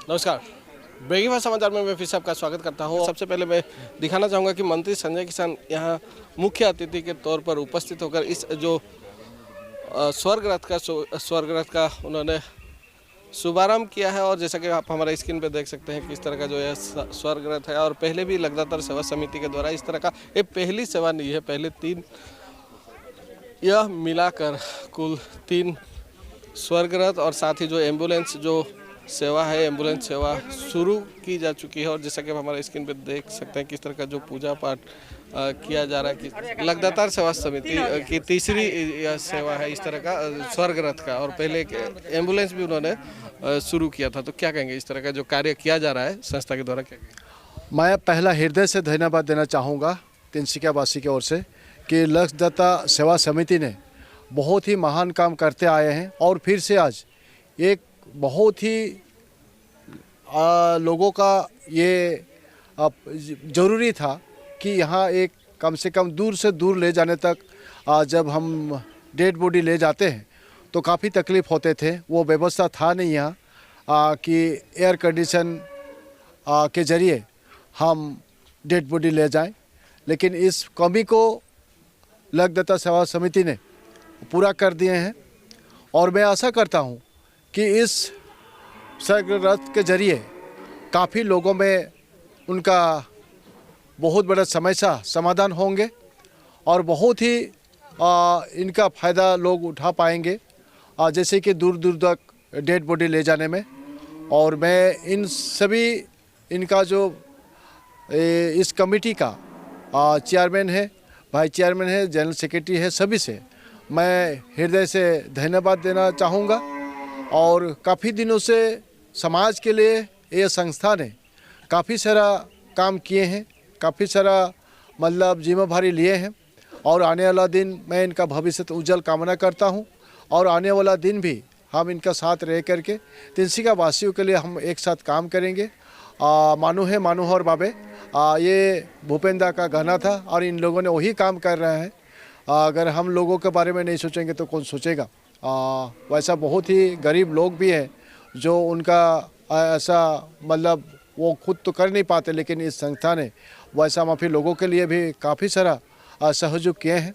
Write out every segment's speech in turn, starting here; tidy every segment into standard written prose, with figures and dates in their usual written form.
नमस्कार, ब्रेकिंग समाचार में मैं फिर से आपका स्वागत करता हूँ। सबसे पहले मैं दिखाना चाहूँगा कि मंत्री संजय किसान यहाँ मुख्य अतिथि के तौर पर उपस्थित होकर इस जो स्वर्ग रथ का उन्होंने शुभारंभ किया है। और जैसा कि आप हमारे स्क्रीन पे देख सकते हैं किस तरह का जो यह स्वर्ग रथ है। और पहले भी लगातार सेवा समिति के द्वारा इस तरह का, ये पहली सेवा नहीं है, पहले 3 यह मिलाकर कुल 3 स्वर्ग रथ और साथ ही जो एम्बुलेंस जो सेवा है, एम्बुलेंस सेवा शुरू की जा चुकी है। और जैसा कि आप हमारे स्क्रीन पे देख सकते हैं किस तरह का जो पूजा पाठ किया जा रहा है कि लगातार सेवा समिति की तीसरी यह सेवा है इस तरह का स्वर्ग रथ का। और पहले एक एम्बुलेंस भी उन्होंने शुरू किया था। तो क्या कहेंगे इस तरह का जो कार्य किया जा रहा है संस्था के द्वारा, क्या कहेंगे? मैं पहला हृदय से धन्यवाद देना चाहूँगा तिनसिका वासी की ओर से कि लक्ष्यदाता सेवा समिति ने बहुत ही महान काम करते आए हैं। और फिर से आज एक बहुत ही लोगों का ये ज़रूरी था कि यहाँ एक कम से कम दूर से दूर ले जाने तक जब हम डेड बॉडी ले जाते हैं तो काफ़ी तकलीफ़ होते थे। वो व्यवस्था था नहीं यहाँ कि एयर कंडीशन के ज़रिए हम डेड बॉडी ले जाएं। लेकिन इस कमी को लक्ष्यदाता सेवा समिति ने पूरा कर दिए हैं। और मैं आशा करता हूँ कि इस स्वर्ग रथ के ज़रिए काफ़ी लोगों में उनका बहुत बड़ा समस्या समाधान होंगे और बहुत ही इनका फ़ायदा लोग उठा पाएंगे, जैसे कि दूर दूर तक डेड बॉडी ले जाने में। और मैं इन सभी इनका जो इस कमेटी का चेयरमैन है, वाइस चेयरमैन है, जनरल सेक्रेटरी है, सभी से मैं हृदय से धन्यवाद देना चाहूँगा। और काफ़ी दिनों से समाज के लिए ये संस्था ने काफ़ी सारा काम किए हैं, काफ़ी सारा मतलब जिम्मेदारी लिए हैं। और आने वाला दिन मैं इनका भविष्य उज्जवल कामना करता हूं। और आने वाला दिन भी हम इनका साथ रह करके तिनसिका वासियों के लिए हम एक साथ काम करेंगे। मानू है मानू और बाबे, ये भूपेंद्र का गाना था और इन लोगों ने वही काम कर रहे हैं। अगर हम लोगों के बारे में नहीं सोचेंगे तो कौन सोचेगा। वैसा बहुत ही गरीब लोग भी हैं जो उनका ऐसा मतलब वो खुद तो कर नहीं पाते, लेकिन इस संस्था ने वैसा माफी लोगों के लिए भी काफ़ी सारा सहयोग किए हैं।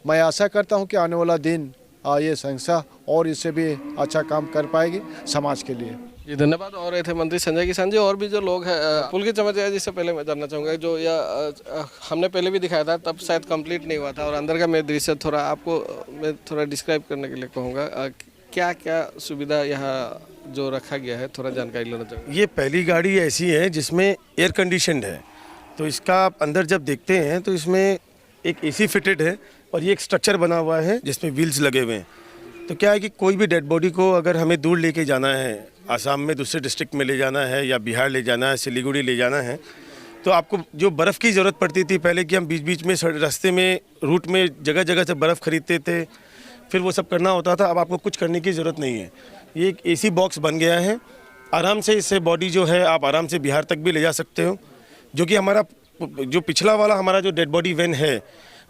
मैं आशा करता हूं कि आने वाला दिन ये संस्था और इससे भी अच्छा काम कर पाएगी समाज के लिए। जी धन्यवाद। और ये थे मंत्री संजय किसान जी। और भी जो लोग हैं पुलकित चमचिया जी से पहले मैं जानना चाहूँगा, जो यह हमने पहले भी दिखाया था तब शायद कंप्लीट नहीं हुआ था और अंदर का मैं दृश्य थोड़ा आपको मैं थोड़ा डिस्क्राइब करने के लिए कहूँगा। क्या क्या सुविधा यहाँ जो रखा गया है, थोड़ा जानकारी लेना चाहूँगा। ये पहली गाड़ी ऐसी है जिसमें एयर कंडीशनड है। तो इसका आप अंदर जब देखते हैं तो इसमें एक एसी फिटेड है और ये एक स्ट्रक्चर बना हुआ है जिसमें व्हील्स लगे हुए हैं। तो क्या है कि कोई भी डेड बॉडी को अगर हमें दूर लेके जाना है, आसाम में दूसरे डिस्ट्रिक्ट में ले जाना है या बिहार ले जाना है, सिलीगुड़ी ले जाना है, तो आपको जो बर्फ़ की ज़रूरत पड़ती थी पहले कि हम बीच बीच में रास्ते में रूट में जगह जगह से बर्फ़ खरीदते थे, फिर वो सब करना होता था। अब आपको कुछ करने की ज़रूरत नहीं है। ये एक एसी बॉक्स बन गया है। आराम से इससे बॉडी जो है आप आराम से बिहार तक भी ले जा सकते हो। जो कि हमारा जो पिछला वाला हमारा जो डेड बॉडी वैन है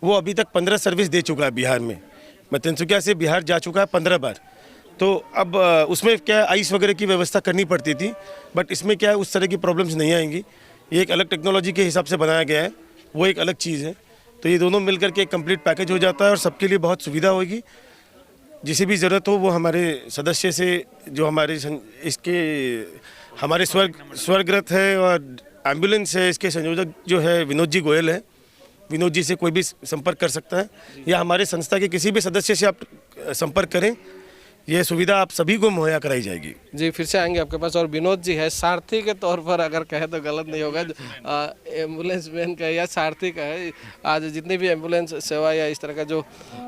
वो अभी तक 15 सर्विस दे चुका है बिहार में। मैं तिनसुकिया से बिहार जा चुका है 15 बार। तो अब उसमें क्या आइस वगैरह की व्यवस्था करनी पड़ती थी, बट इसमें क्या है उस तरह की प्रॉब्लम्स नहीं आएंगी। ये एक अलग टेक्नोलॉजी के हिसाब से बनाया गया है, वो एक अलग चीज़ है। तो ये दोनों मिलकर के एक कंप्लीट पैकेज हो जाता है और सबके लिए बहुत सुविधा होगी। जिसे भी ज़रूरत हो वो हमारे सदस्य से, जो हमारे इसके हमारे स्वर्ग रथ है और एम्बुलेंस है, इसके संयोजक जो है विनोद जी गोयल है। विनोद जी से कोई भी संपर्क कर सकता है या हमारे संस्था के किसी भी सदस्य से आप संपर्क करें। ये सुविधा आप सभी को मुहैया कराई जाएगी। जी फिर से आएंगे आपके पास। और विनोद जी है सारथी के तौर पर, अगर कहे तो गलत नहीं होगा, एम्बुलेंस वैन का या सारथी का है। आज जितनी भी एम्बुलेंस सेवा या इस तरह का जो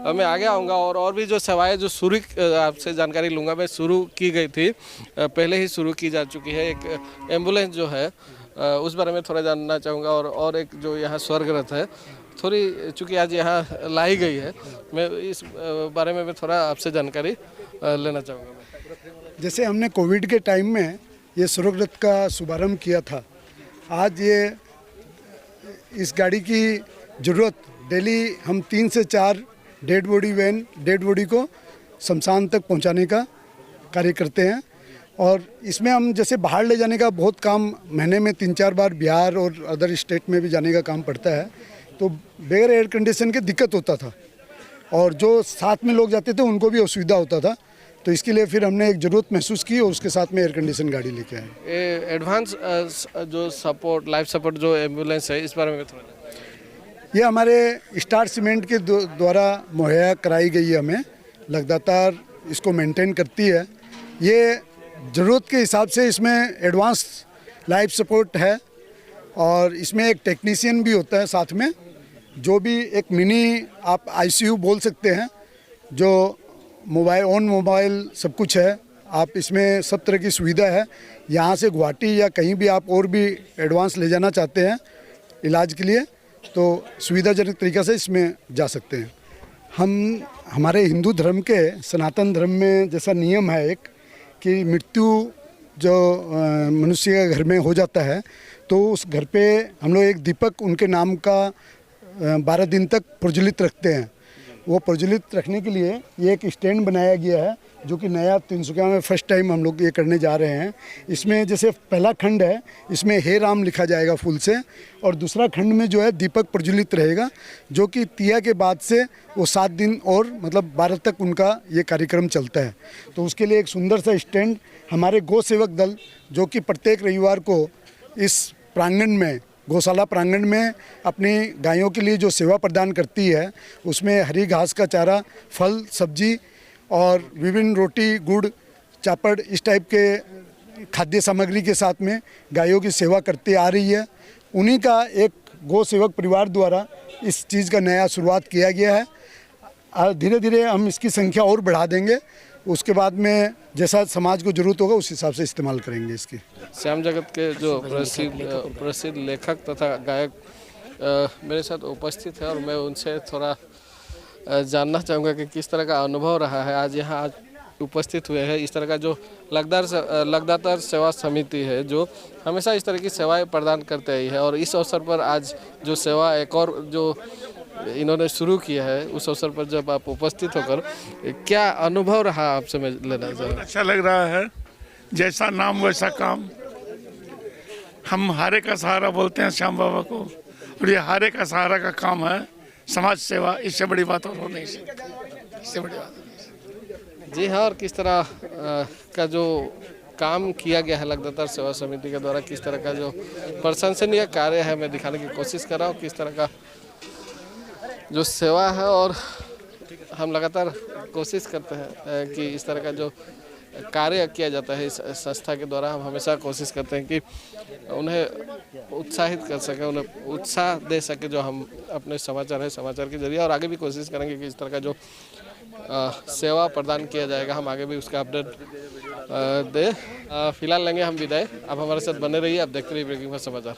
मैं आगे आऊँगा और भी जो सेवाएं जो शुरू आपसे जानकारी लूँगा मैं, शुरू की गई थी, पहले ही शुरू की जा चुकी है। एक एम्बुलेंस जो है उस बारे में थोड़ा जानना चाहूँगा। और एक जो यहाँ स्वर्ग रथ है थोड़ी चूँकि आज यहाँ लाई गई है, मैं इस बारे में थोड़ा आपसे जानकारी लेना चाहूँगा। जैसे हमने कोविड के टाइम में ये स्वर्ग रथ का शुभारम्भ किया था, आज ये इस गाड़ी की ज़रूरत डेली हम 3 से 4 डेड बॉडी को शमशान तक पहुंचाने का कार्य करते हैं। और इसमें हम जैसे बाहर ले जाने का बहुत काम, महीने में 3-4 बार बिहार और अदर स्टेट में भी जाने का काम पड़ता है, तो बगैर एयर कंडीशन के दिक्कत होता था और जो साथ में लोग जाते थे उनको भी असुविधा होता था। तो इसके लिए फिर हमने एक ज़रूरत महसूस की और उसके साथ में एयर कंडीशन गाड़ी लेके आए। ये एडवांस जो सपोर्ट, लाइफ सपोर्ट जो एम्बुलेंस है, इस बारे में थोड़ा। ये हमारे स्टार सीमेंट के द्वारा मुहैया कराई गई है, हमें लगातार इसको मेंटेन करती है। ये ज़रूरत के हिसाब से इसमें एडवांस लाइफ सपोर्ट है और इसमें एक टेक्नीशियन भी होता है साथ में, जो भी एक मिनी आप आईसीयू बोल सकते हैं, जो मोबाइल सब कुछ है। आप इसमें सब तरह की सुविधा है। यहाँ से गुवाहाटी या कहीं भी आप और भी एडवांस ले जाना चाहते हैं इलाज के लिए, तो सुविधाजनक तरीक़े से इसमें जा सकते हैं। हमारे हिंदू धर्म के, सनातन धर्म में जैसा नियम है एक, कि मृत्यु जो मनुष्य के घर में हो जाता है तो उस घर पे हम लोग एक दीपक उनके नाम का 12 दिन तक प्रज्वलित रखते हैं। वो प्रज्वलित रखने के लिए ये एक स्टैंड बनाया गया है, जो कि नया तिनसुकिया में फर्स्ट टाइम हम लोग ये करने जा रहे हैं। इसमें जैसे पहला खंड है, इसमें हे राम लिखा जाएगा फूल से, और दूसरा खंड में जो है दीपक प्रज्वलित रहेगा, जो कि तिया के बाद से वो 7 दिन और मतलब 12 तक उनका ये कार्यक्रम चलता है। तो उसके लिए एक सुंदर सा स्टैंड हमारे गौ सेवक दल, जो कि प्रत्येक रविवार को इस प्रांगण में, गौशाला प्रांगण में अपनी गायों के लिए जो सेवा प्रदान करती है, उसमें हरी घास का चारा, फल, सब्जी और विभिन्न रोटी, गुड़, चापड़, इस टाइप के खाद्य सामग्री के साथ में गायों की सेवा करती आ रही है। उन्हीं का एक गौ सेवक परिवार द्वारा इस चीज़ का नया शुरुआत किया गया है। धीरे धीरे हम इसकी संख्या और बढ़ा देंगे, उसके बाद में जैसा समाज को जरूरत होगा उस हिसाब से इस्तेमाल करेंगे इसकी। श्याम जगत के जो प्रसिद्ध लेखक तथा गायक मेरे साथ उपस्थित है और मैं उनसे थोड़ा जानना चाहूँगा कि किस तरह का अनुभव रहा है आज यहाँ उपस्थित हुए हैं। इस तरह का जो लगदातार सेवा समिति है, जो हमेशा इस तरह की सेवाएं प्रदान करते आई है, और इस अवसर पर आज जो सेवा एक और जो इन्होंने शुरू किया है, उस अवसर पर जब आप उपस्थित होकर क्या अनुभव रहा आपसे मैं लेना चाहूँगा। अच्छा लग रहा है, जैसा नाम वैसा काम। हम हारे का सहारा बोलते हैं श्याम बाबा को, और ये हारे का सहारा का काम है समाज सेवा। इससे बड़ी बात और हो नहीं सकती, इससे बड़ी बात। जी हाँ, और किस तरह का जो काम किया गया है लगदातार सेवा समिति के द्वारा, किस तरह का जो प्रशंसनीय कार्य है, मैं दिखाने की कोशिश कर रहा हूँ किस तरह का जो सेवा है। और हम लगातार कोशिश करते हैं कि इस तरह का जो कार्य किया जाता है इस संस्था के द्वारा, हम हमेशा कोशिश करते हैं कि उन्हें उत्साहित कर सकें, उन्हें उत्साह दे सके जो हम अपने समाचार है, समाचार के जरिए, और आगे भी कोशिश करेंगे कि इस तरह का जो सेवा प्रदान किया जाएगा, हम आगे भी उसका अपडेट दे। फिलहाल लेंगे हम विदाई। आप हमारे साथ बने रहिए, आप देखते रहिए ब्रेकिंग फर्स्ट समाचार।